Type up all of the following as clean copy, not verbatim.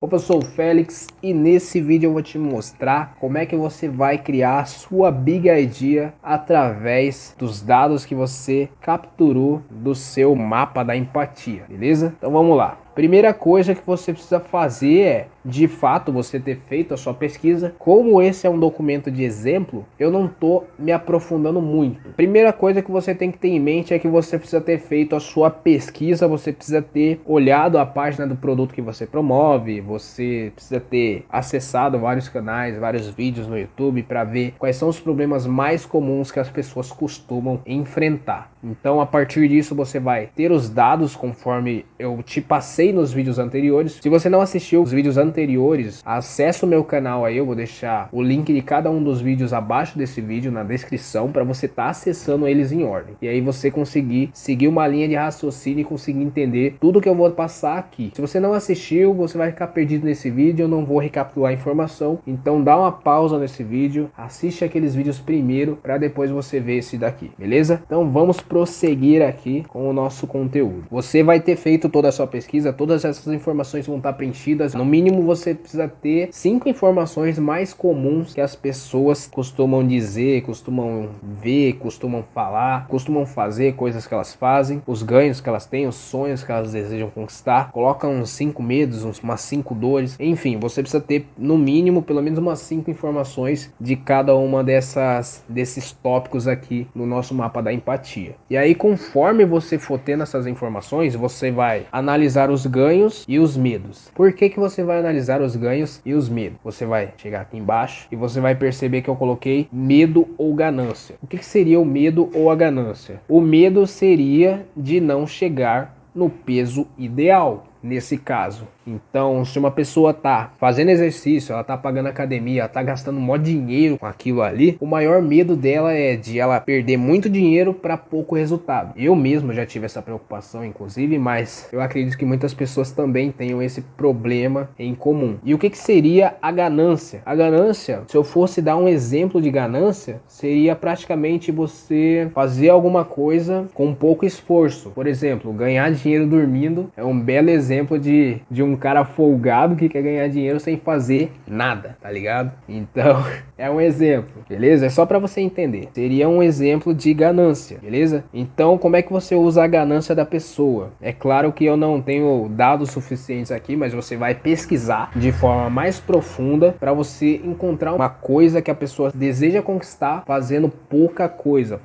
Opa, eu sou o Félix e nesse vídeo eu vou te mostrar como é que você vai criar a sua Big Idea através dos dados que você capturou do seu mapa da empatia, beleza? Então vamos lá. Primeira coisa que você precisa fazer é, de fato, você ter feito a sua pesquisa. Como esse é um documento de exemplo, eu não estou me aprofundando muito. Primeira coisa que você tem que ter em mente é que você precisa ter feito a sua pesquisa, você precisa ter olhado a página do produto que você promove, você precisa ter acessado vários canais, vários vídeos no YouTube para ver quais são os problemas mais comuns que as pessoas costumam enfrentar. Então, a partir disso, você vai ter os dados conforme eu te passei nos vídeos anteriores. Se você não assistiu os vídeos anteriores, acesse o meu canal aí, eu vou deixar o link de cada um dos vídeos abaixo desse vídeo na descrição para você estar acessando eles em ordem. E aí você conseguir seguir uma linha de raciocínio e conseguir entender tudo que eu vou passar aqui. Se você não assistiu, você vai ficar perdido nesse vídeo, eu não vou recapitular a informação. Então dá uma pausa nesse vídeo, assiste aqueles vídeos primeiro para depois você ver esse daqui, beleza? Então vamos prosseguir aqui com o nosso conteúdo. Você vai ter feito toda a sua pesquisa, todas essas informações vão estar preenchidas. No mínimo você precisa ter 5 informações mais comuns que as pessoas costumam dizer, costumam ver, costumam falar, costumam fazer, coisas que elas fazem, os ganhos que elas têm, os sonhos que elas desejam conquistar. Coloca uns 5 medos, umas 5 dores, enfim, você precisa ter no mínimo pelo menos umas 5 informações de cada uma desses tópicos aqui no nosso mapa da empatia. E aí, conforme você for tendo essas informações, você vai analisar os ganhos e os medos. Por que que você vai analisar os ganhos e os medos? Você vai chegar aqui embaixo e você vai perceber que eu coloquei medo ou ganância. O que que seria o medo ou a ganância? O medo seria de não chegar no peso ideal, nesse caso. Então, se uma pessoa tá fazendo exercício, ela tá pagando academia, ela tá gastando mó dinheiro com aquilo ali, o maior medo dela é de ela perder muito dinheiro para pouco resultado. Eu mesmo já tive essa preocupação, inclusive, mas eu acredito que muitas pessoas também tenham esse problema em comum. E o que que seria a ganância? A ganância, se eu fosse dar um exemplo de ganância, seria praticamente você fazer alguma coisa com pouco esforço. Por exemplo, ganhar dinheiro dormindo é um belo exemplo de um cara folgado que quer ganhar dinheiro sem fazer nada, tá ligado? Então, é um exemplo, beleza? É só pra você entender. Seria um exemplo de ganância, beleza? Então, como é que você usa a ganância da pessoa? É claro que eu não tenho dados suficientes aqui, mas você vai pesquisar de forma mais profunda pra você encontrar uma coisa que a pessoa deseja conquistar fazendo pouca coisa,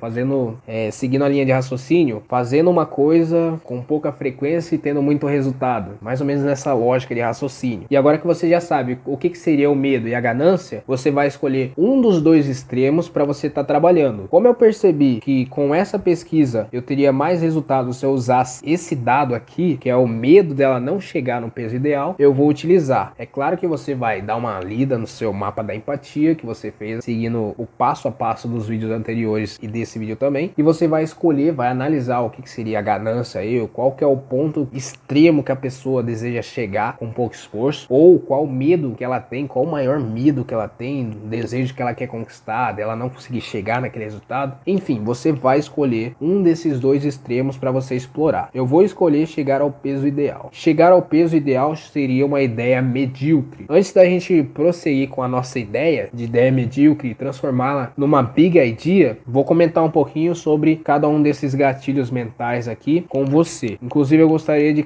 seguindo a linha de raciocínio, fazendo uma coisa com pouca frequência e tendo muito resultado. Mais ou menos nessa lógica de raciocínio. E agora que você já sabe o que seria o medo e a ganância, você vai escolher um dos dois extremos para você estar trabalhando. Como eu percebi que com essa pesquisa eu teria mais resultado se eu usasse esse dado aqui, que é o medo dela não chegar no peso ideal, eu vou utilizar. É claro que você vai dar uma lida no seu mapa da empatia que você fez, seguindo o passo a passo dos vídeos anteriores e desse vídeo também, e você vai escolher, vai analisar o que seria a ganância aí, qual que é o ponto extremo que a pessoa deseja chegar com pouco esforço, ou qual medo que ela tem, qual o maior medo que ela tem, o desejo que ela quer conquistar, dela não conseguir chegar naquele resultado. Enfim, você vai escolher um desses dois extremos para você explorar. Eu vou escolher chegar ao peso ideal. Chegar ao peso ideal seria uma ideia medíocre. Antes da gente prosseguir com a nossa ideia de ideia medíocre e transformá-la numa big idea, vou comentar um pouquinho sobre cada um desses gatilhos mentais aqui com você. Inclusive, eu gostaria de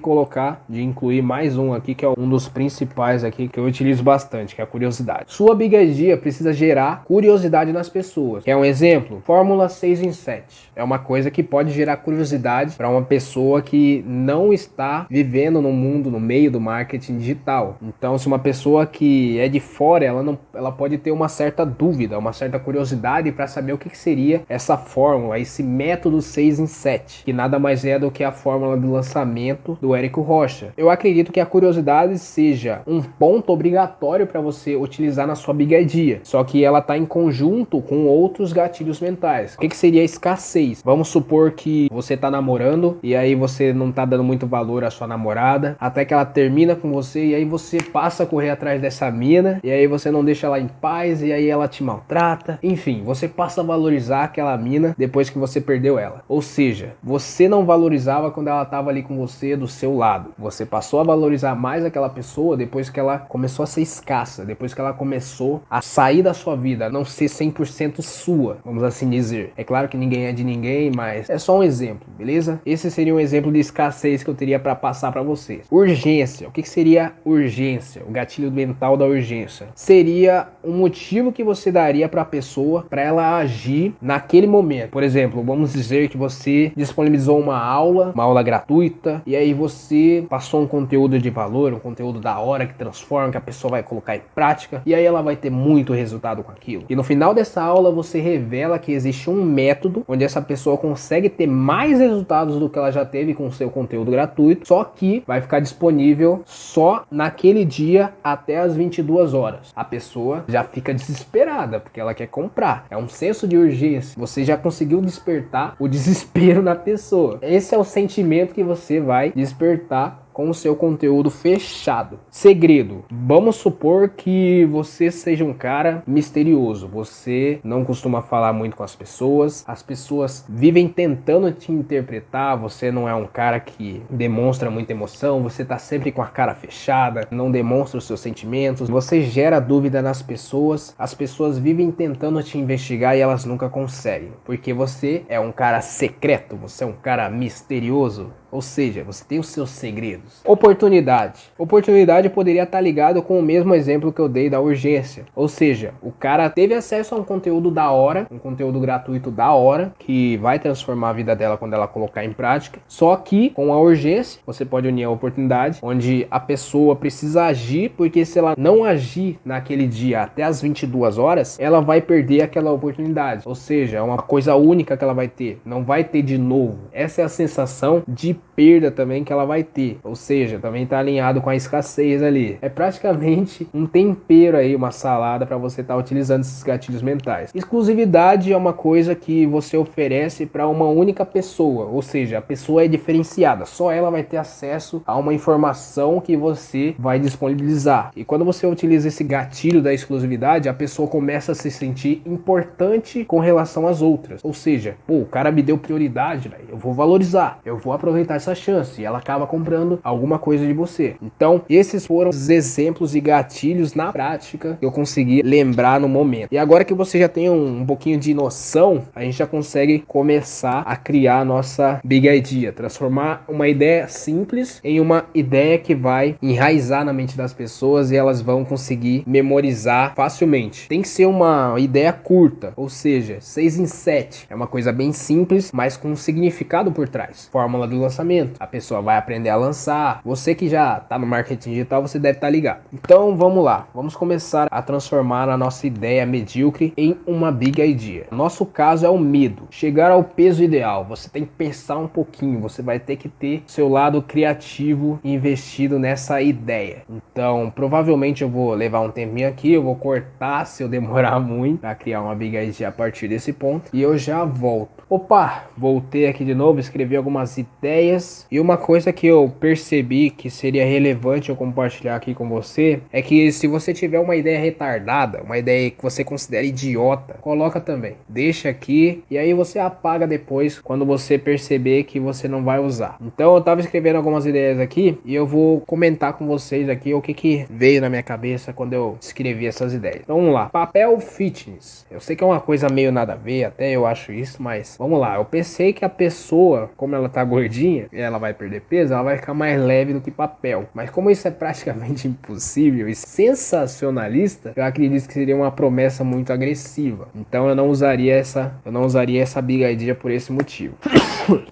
incluir mais um aqui, que é um dos principais aqui que eu utilizo bastante, que é a curiosidade. Sua Big Idea precisa gerar curiosidade nas pessoas. Quer um exemplo? Fórmula 6 em 7. É uma coisa que pode gerar curiosidade para uma pessoa que não está vivendo no mundo, no meio do marketing digital. Então, se uma pessoa que é de fora, ela pode ter uma certa dúvida, uma certa curiosidade para saber o que seria essa fórmula, esse método 6 em 7, que nada mais é do que a fórmula do lançamento do Érico Rocha. Eu acredito que a curiosidade seja um ponto obrigatório para você utilizar na sua Big Idea, só que ela está em conjunto com outros gatilhos mentais. O que seria a escassez? Vamos supor que você está namorando e aí você não está dando muito valor à sua namorada, até que ela termina com você e aí você passa a correr atrás dessa mina e aí você não deixa ela em paz e aí ela te maltrata. Enfim, você passa a valorizar aquela mina depois que você perdeu ela. Ou seja, você não valorizava quando ela estava ali com você do seu lado. Você passou a valorizar mais aquela pessoa depois que ela começou a ser escassa, depois que ela começou a sair da sua vida, a não ser 100% sua, vamos assim dizer. É claro que ninguém é de ninguém, mas é só um exemplo, beleza? Esse seria um exemplo de escassez que eu teria para passar para vocês. Urgência. O que seria urgência? O gatilho mental da urgência seria um motivo que você daria para a pessoa para ela agir naquele momento. Por exemplo, vamos dizer que você disponibilizou uma aula gratuita, e aí você passou um conteúdo de valor, um conteúdo da hora que transforma, que a pessoa vai colocar em prática, e aí ela vai ter muito resultado com aquilo. E no final dessa aula você revela que existe um método onde essa pessoa consegue ter mais resultados do que ela já teve com o seu conteúdo gratuito, só que vai ficar disponível só naquele dia até as 22 horas. A pessoa já fica desesperada porque ela quer comprar. É um senso de urgência. Você já conseguiu despertar o desespero na pessoa. Esse é o sentimento que você vai despertar com o seu conteúdo fechado. Segredo. Vamos supor que você seja um cara misterioso. Você não costuma falar muito com as pessoas vivem tentando te interpretar. Você não é um cara que demonstra muita emoção. Você tá sempre com a cara fechada, não demonstra os seus sentimentos. Você gera dúvida nas pessoas. As pessoas vivem tentando te investigar e elas nunca conseguem, porque você é um cara secreto, você é um cara misterioso. Ou seja, você tem os seus segredos. Oportunidade. Oportunidade poderia estar ligado com o mesmo exemplo que eu dei da urgência. Ou seja, o cara teve acesso a um conteúdo da hora, um conteúdo gratuito da hora, que vai transformar a vida dela quando ela colocar em prática. Só que com a urgência, você pode unir a oportunidade, onde a pessoa precisa agir, porque se ela não agir naquele dia até as 22 horas, ela vai perder aquela oportunidade. Ou seja, é uma coisa única que ela vai ter. Não vai ter de novo. Essa é a sensação de perda também que ela vai ter, ou seja, também está alinhado com a escassez ali. É praticamente um tempero aí, uma salada para você estar utilizando esses gatilhos mentais. Exclusividade é uma coisa que você oferece para uma única pessoa, ou seja, a pessoa é diferenciada, só ela vai ter acesso a uma informação que você vai disponibilizar. E quando você utiliza esse gatilho da exclusividade, a pessoa começa a se sentir importante com relação às outras, ou seja, pô, o cara me deu prioridade, véio, eu vou valorizar, eu vou aproveitar essa chance, e ela acaba comprando alguma coisa de você. Então, esses foram os exemplos e gatilhos na prática que eu consegui lembrar no momento. E agora que você já tem um pouquinho de noção, a gente já consegue começar a criar a nossa Big Idea, transformar uma ideia simples em uma ideia que vai enraizar na mente das pessoas e elas vão conseguir memorizar facilmente. Tem que ser uma ideia curta, ou seja, 6 em 7. É uma coisa bem simples, mas com um significado por trás. Fórmula do lançamento. A pessoa vai aprender a lançar. Você que já está no marketing digital, você deve estar ligado. Então vamos lá. Vamos começar a transformar a nossa ideia medíocre em uma Big Idea. Nosso caso é o medo. Chegar ao peso ideal. Você tem que pensar um pouquinho. Você vai ter que ter seu lado criativo investido nessa ideia. Então provavelmente eu vou levar um tempinho aqui. Eu vou cortar se eu demorar muito para criar uma Big Idea a partir desse ponto. E eu já volto. Opa, voltei aqui de novo, escrevi algumas ideias. E uma coisa que eu percebi que seria relevante eu compartilhar aqui com você é que se você tiver uma ideia retardada, uma ideia que você considera idiota, coloca também. Deixa aqui e aí você apaga depois quando você perceber que você não vai usar. Então eu tava escrevendo algumas ideias aqui e eu vou comentar com vocês aqui o que veio na minha cabeça quando eu escrevi essas ideias. Então vamos lá. Papel fitness. Eu sei que é uma coisa meio nada a ver, até eu acho isso, mas vamos lá. Eu pensei que a pessoa, como ela tá gordinha e ela vai perder peso, ela vai ficar mais leve do que papel. Mas como isso é praticamente impossível e sensacionalista, eu acredito que seria uma promessa muito agressiva. Então eu não usaria essa Big Idea por esse motivo.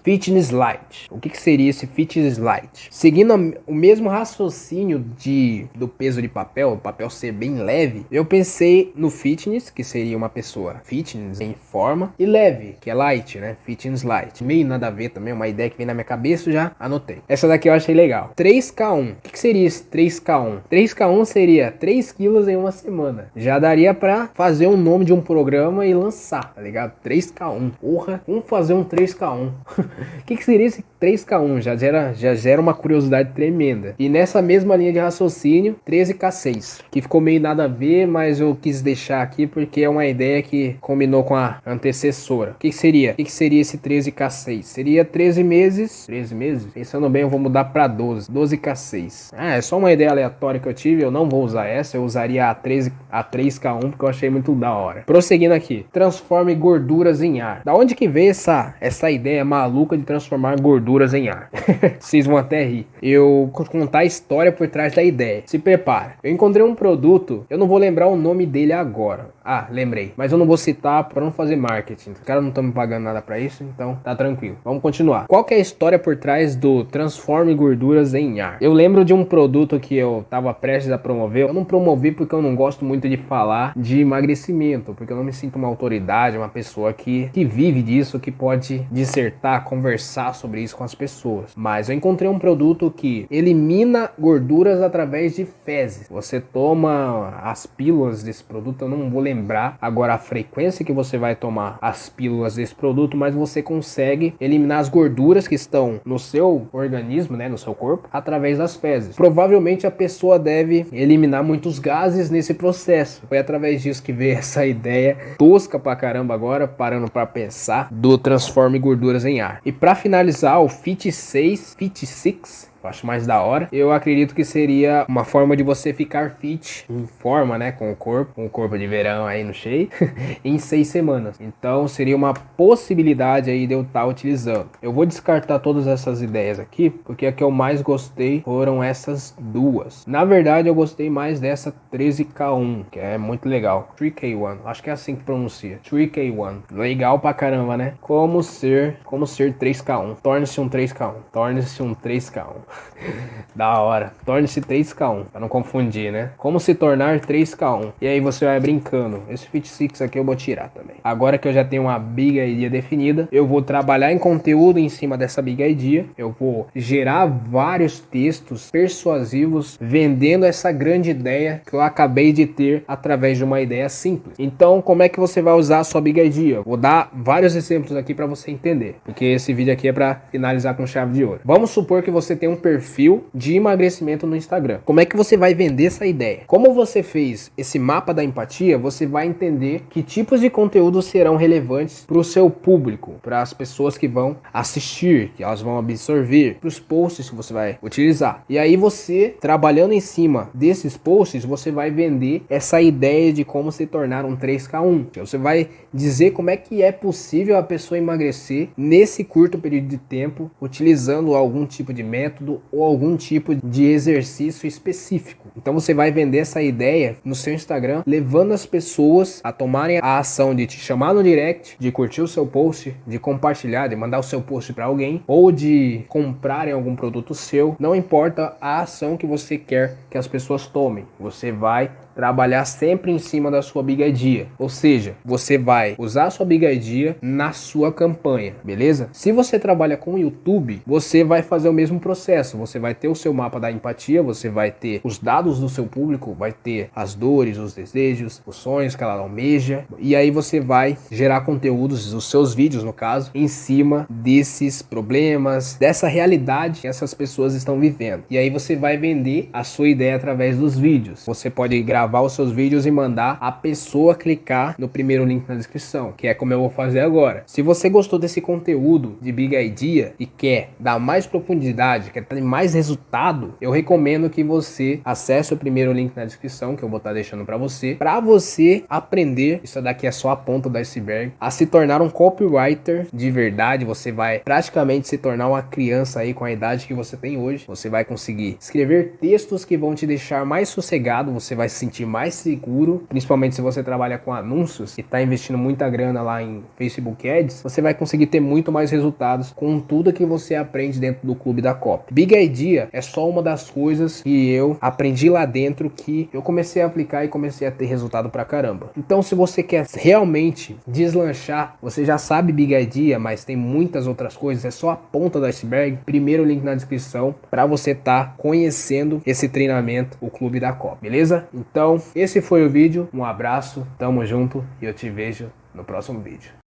Fitness Light. O que seria esse Fitness Light? Seguindo o mesmo raciocínio do peso de papel, o papel ser bem leve, eu pensei no fitness, que seria uma pessoa fitness em forma, e leve, que é light, né? Fitness Light. Meio nada a ver também, uma ideia que vem na minha cabeça, já anotei. Essa daqui eu achei legal. 3K1. O que seria esse 3K1? 3K1 seria 3 quilos em uma semana. Já daria pra fazer um nome de um programa e lançar, tá ligado? 3K1. Porra, vamos fazer um 3K1. O que seria esse 3K1? Já gera uma curiosidade tremenda. E nessa mesma linha de raciocínio, 13K6, que ficou meio nada a ver, mas eu quis deixar aqui porque é uma ideia que combinou com a antecessora. O que seria? O que seria esse 13K6? Seria 13 meses meses, 13 meses. Pensando bem, eu vou mudar para 12K6. É só uma ideia aleatória que eu tive, eu não vou usar essa, eu usaria a 3K1 porque eu achei muito da hora. Prosseguindo aqui, transforme gorduras em ar. Da onde que veio essa ideia maluca de transformar gorduras em ar? Vocês vão até rir. Eu vou contar a história por trás da ideia. Se prepara. Eu encontrei um produto, eu não vou lembrar o nome dele agora. Ah, lembrei. Mas eu não vou citar para não fazer marketing. Os caras não estão me pagando nada para isso, então tá tranquilo. Vamos continuar. Qual que é a história por trás do transforme gorduras em ar? Eu lembro de um produto que eu tava prestes a promover. Eu não promovi porque eu não gosto muito de falar de emagrecimento, porque eu não me sinto uma autoridade, uma pessoa que vive disso, que pode dissertar, conversar sobre isso com as pessoas. Mas eu encontrei um produto que elimina gorduras através de fezes. Você toma as pílulas desse produto, eu não vou lembrar agora a frequência que você vai tomar as pílulas desse produto, mas você consegue eliminar as gorduras que estão no seu organismo, né, no seu corpo, através das fezes. Provavelmente a pessoa deve eliminar muitos gases nesse processo. Foi através disso que veio essa ideia tosca pra caramba agora, parando pra pensar, do transforme gorduras em ar. E pra finalizar, o Fit 6, eu acho mais da hora. Eu acredito que seria uma forma de você ficar fit, em forma, né, com o corpo de verão aí no shape, em 6 semanas. Então seria uma possibilidade aí de eu estar utilizando. Eu vou descartar todas essas ideias aqui, porque a que eu mais gostei foram essas duas. Na verdade, eu gostei mais dessa 13K1, que é muito legal. 3K1, acho que é assim que pronuncia. 3K1. Legal pra caramba, né? Como ser 3K1. Torne-se um 3K1. Torne-se um 3K1. Da hora. Torne-se 3K1, pra não confundir, né? Como se tornar 3K1. E aí você vai brincando. Esse Fit 6 aqui eu vou tirar também. Agora que eu já tenho uma big idea definida, eu vou trabalhar em conteúdo em cima dessa big idea. Eu vou gerar vários textos persuasivos vendendo essa grande ideia que eu acabei de ter através de uma ideia simples. Então, como é que você vai usar a sua big idea? Vou dar vários exemplos aqui para você entender, porque esse vídeo aqui é para finalizar com chave de ouro. Vamos supor que você tem um perfil de emagrecimento no Instagram. Como é que você vai vender essa ideia? Como você fez esse mapa da empatia, você vai entender que tipos de conteúdo serão relevantes para o seu público, para as pessoas que vão assistir, que elas vão absorver, para os posts que você vai utilizar. E aí você, trabalhando em cima desses posts, você vai vender essa ideia de como se tornar um 3K1. Você vai dizer como é que é possível a pessoa emagrecer nesse curto período de tempo, utilizando algum tipo de método ou algum tipo de exercício específico. Então você vai vender essa ideia no seu Instagram, levando as pessoas a tomarem a ação de te chamar no direct, de curtir o seu post, de compartilhar, de mandar o seu post para alguém, ou de comprarem algum produto seu. Não importa a ação que você quer que as pessoas tomem, você vai trabalhar sempre em cima da sua big idea. Ou seja, você vai usar a sua big idea na sua campanha, beleza? Se você trabalha com o YouTube, você vai fazer o mesmo processo. Você vai ter o seu mapa da empatia, você vai ter os dados do seu público, vai ter as dores, os desejos, os sonhos que ela almeja. E aí você vai gerar conteúdos, os seus vídeos no caso, em cima desses problemas, dessa realidade que essas pessoas estão vivendo. E aí você vai vender a sua ideia através dos vídeos. Você pode gravar os seus vídeos e mandar a pessoa clicar no primeiro link na descrição, que é como eu vou fazer agora. Se você gostou desse conteúdo de Big Idea e quer dar mais profundidade, quer ter mais resultado, eu recomendo que você acesse o primeiro link na descrição, que eu vou estar deixando para você aprender, isso daqui é só a ponta do iceberg, a se tornar um copywriter de verdade. Você vai praticamente se tornar uma criança aí com a idade que você tem hoje. Você vai conseguir escrever textos que vão te deixar mais sossegado, você vai se sentir mais seguro, principalmente se você trabalha com anúncios e está investindo muita grana lá em Facebook Ads, você vai conseguir ter muito mais resultados com tudo que você aprende dentro do Clube da Copy. Big Idea é só uma das coisas que eu aprendi lá dentro, que eu comecei a aplicar e comecei a ter resultado pra caramba. Então, se você quer realmente deslanchar, você já sabe Big Idea, mas tem muitas outras coisas, é só a ponta do iceberg. Primeiro link na descrição para você estar conhecendo esse treinamento, o Clube da Copy, beleza? Então, esse foi o vídeo, um abraço, tamo junto e eu te vejo no próximo vídeo.